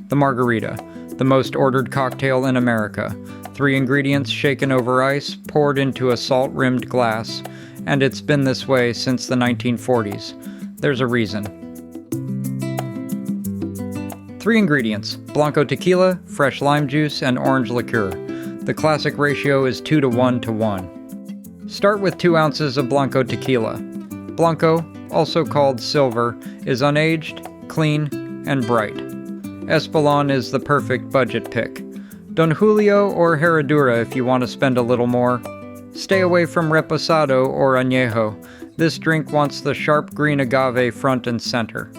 The Margarita, the most ordered cocktail in America. 3 ingredients shaken over ice, poured into a salt-rimmed glass, and it's been this way since the 1940s. There's a reason. 3 ingredients: Blanco tequila, fresh lime juice, and orange liqueur. The classic ratio is 2 to 1 to 1. Start with 2 ounces of Blanco tequila. Blanco, also called silver, is unaged, clean, and bright. Espolon is the perfect budget pick. Don Julio or Herradura if you want to spend a little more. Stay away from Reposado or Añejo. This drink wants the sharp green agave front and center.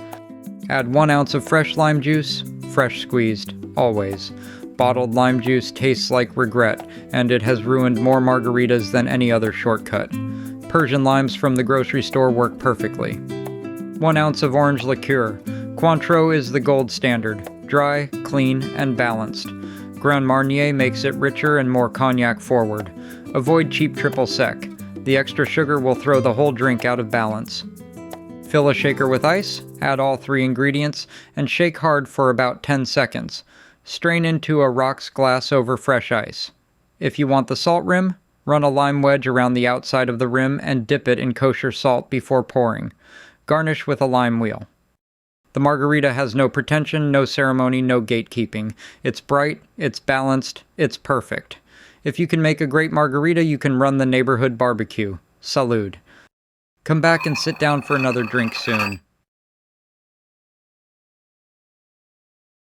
Add 1 ounce of fresh lime juice, fresh squeezed, always. Bottled lime juice tastes like regret, and it has ruined more margaritas than any other shortcut. Persian limes from the grocery store work perfectly. 1 ounce of orange liqueur. Cointreau is the gold standard. Dry, clean, and balanced. Grand Marnier makes it richer and more cognac forward. Avoid cheap triple sec. The extra sugar will throw the whole drink out of balance. Fill a shaker with ice, add all 3 ingredients, and shake hard for about 10 seconds. Strain into a rocks glass over fresh ice. If you want the salt rim, run a lime wedge around the outside of the rim and dip it in kosher salt before pouring. Garnish with a lime wheel. The Margarita has no pretension, no ceremony, no gatekeeping. It's bright, it's balanced, it's perfect. If you can make a great margarita, you can run the neighborhood barbecue. Salud. Come back and sit down for another drink soon.